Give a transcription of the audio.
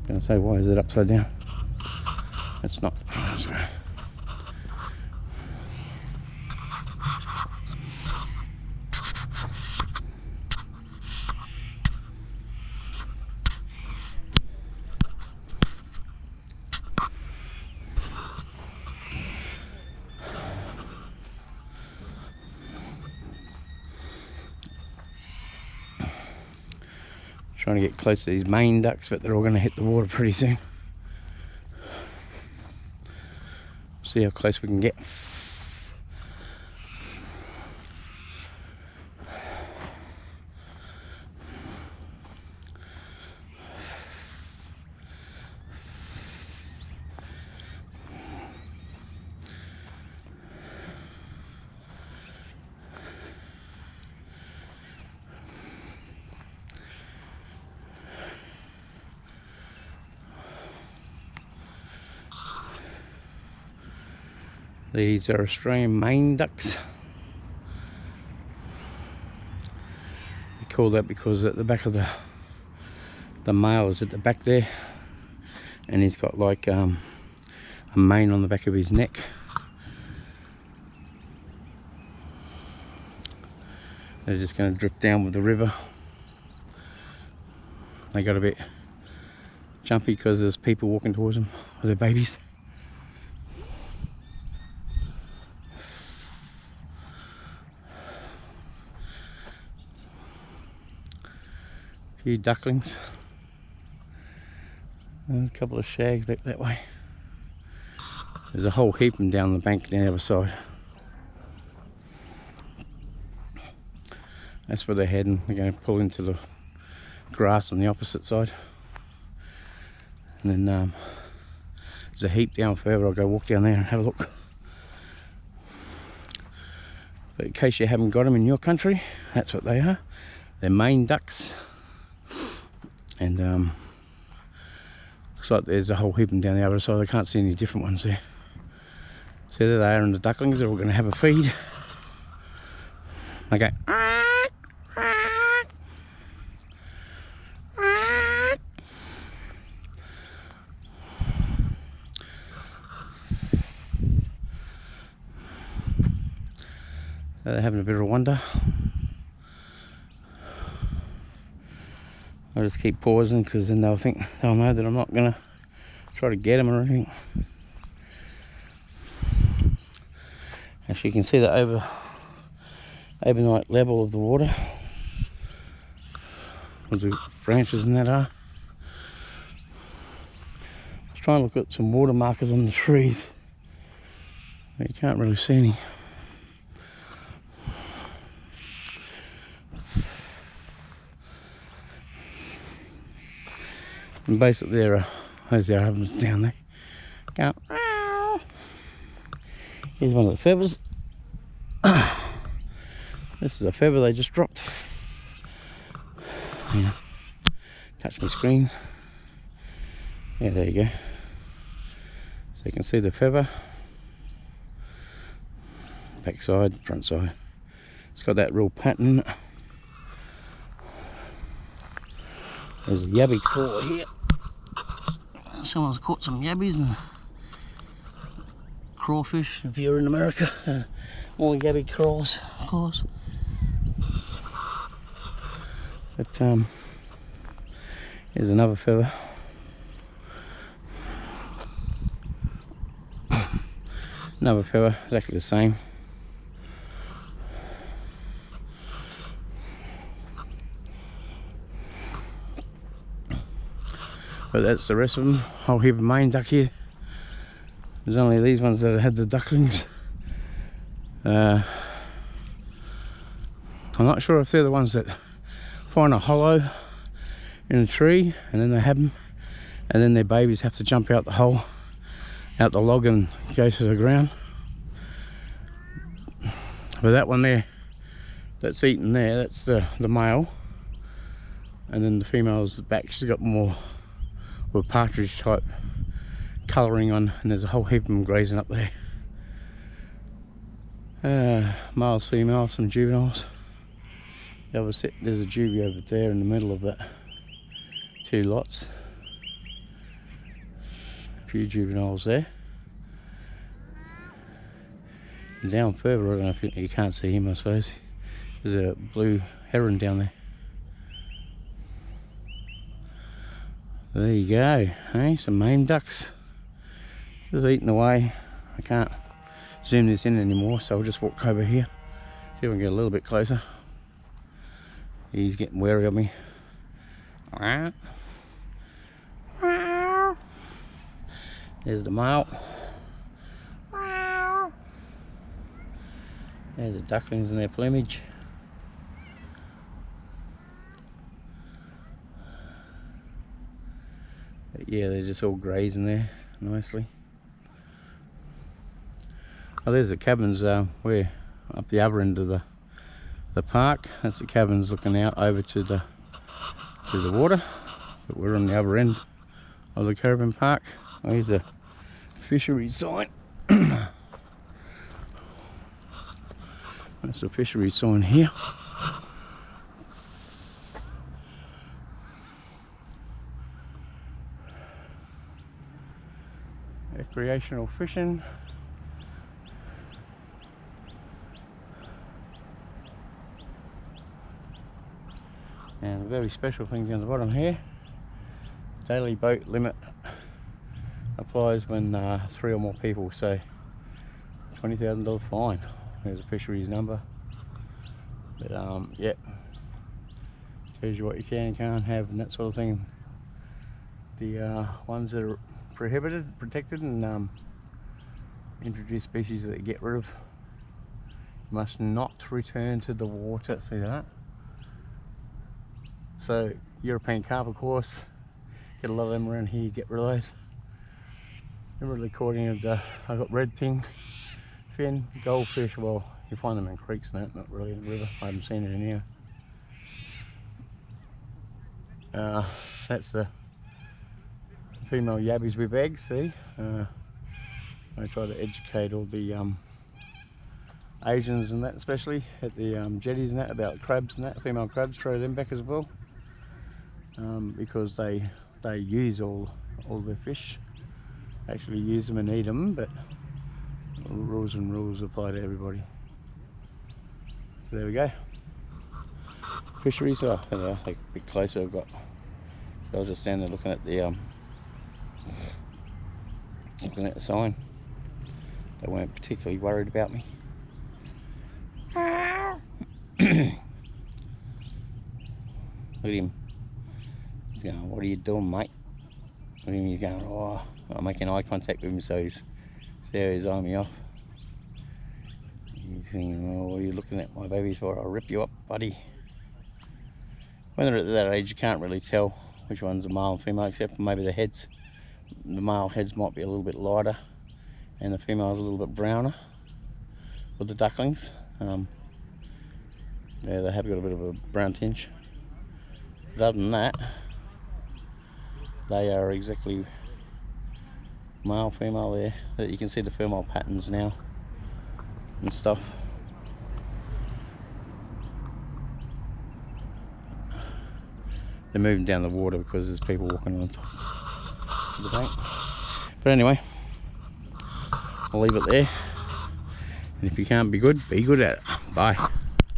Gonna say, why is it upside down? It's not. Sorry. Trying to get close to these main ducks, but they're all going to hit the water pretty soon. See how close we can get. These are Australian main ducks. They call that because at the back of the male is at the back there, and he's got like a mane on the back of his neck. They're just going to drift down with the river. They got a bit jumpy because there's people walking towards them with their babies. Few ducklings, and a couple of shags back that way. There's a whole heap of them down the bank down the other side. That's where they're heading. They're going to pull into the grass on the opposite side, and then there's a heap down further. I'll go walk down there and have a look. But in case you haven't got them in your country, that's what they are. They're main ducks. And looks like there's a whole heap of them down the other side. I can't see any different ones there. So there they are, and the ducklings are all going to have a feed. Okay. So they're having a bit of a wander. I'll just keep pausing because then they'll know that I'm not going to try to get them or anything. Actually, you can see the overnight level of the water. Where the branches and that are. I was trying to look at some water markers on the trees, but you can't really see any. And basically there's their ovens down there. Go. Here's one of the feathers. This is a feather they just dropped. Yeah. Touch my screen. Yeah, there you go. So you can see the feather. Back side, front side. It's got that real pattern in it. There's a yabby claw here. Someone's caught some yabbies and crawfish if you're in America. All yabby claws. But here's another feather. Another feather, exactly the same. But that's the rest of them. Whole heap of main duck here. There's only these ones that had the ducklings. I'm not sure if they're the ones that find a hollow in a tree and then they have them, and then their babies have to jump out the hole, out the log, and go to the ground. But that one there, that's eaten there, that's the male, and then the female's back. She's got more with partridge type colouring on, and there's a whole heap of them grazing up there. Males, females, some juveniles. The other set, there's a juvie over there in the middle of that. Two lots. few juveniles there. And down further, I don't know if you can't see him, I suppose. There's a blue heron down there. There you go, hey, some mame ducks. Just eating away. I can't zoom this in anymore, so I'll just walk over here. See if I can get a little bit closer. He's getting wary of me. There's the male. There's the ducklings in their plumage. But yeah, they're just all grazing there nicely. Oh, there's the cabins. We're up the other end of the park. That's the cabins looking out over to the water. But we're on the other end of the caravan park. Oh, here's a fishery sign. That's a fishery sign here. Recreational fishing. And a very special thing down the bottom here. Daily boat limit applies when 3 or more people, so $20,000 fine. There's a fisheries number. But yeah, tells you what you can and can't have and that sort of thing. The ones that are prohibited, protected, and introduced species that they get rid of must not return to the water. See that? So European carp, of course, get a lot of them around here. Get rid of those. Remember the recording of I got red thing fin, goldfish. Well, you find them in creeks and that, not really in the river. I haven't seen it in here. That's the female yabbies with eggs. See, I try to educate all the Asians and that, especially at the jetties and that, about crabs and that. Female crabs, throw them back as well, because they use all their fish. Actually use them and eat them, but rules apply to everybody. So there we go. Fisheries. Oh, a bit closer. I was just standing there looking at the sign. They weren't particularly worried about me. Look at him. He's going, "What are you doing, mate?" Look at him. He's going, "Oh." I'm making eye contact with him, so he's eyeing me off. He's thinking, "Oh, what are you looking at my babies for? I'll rip you up, buddy." When they're at that age, you can't really tell which one's a male and female, except for maybe the heads. The male heads might be a little bit lighter, and the female's a little bit browner with the ducklings. Yeah, they have got a bit of a brown tinge. But other than that, they are exactly male, female there. That you can see the female patterns now and stuff. They're moving down the water because there's people walking on top of the bank. But anyway, I'll leave it there. And if you can't be good at it. Bye.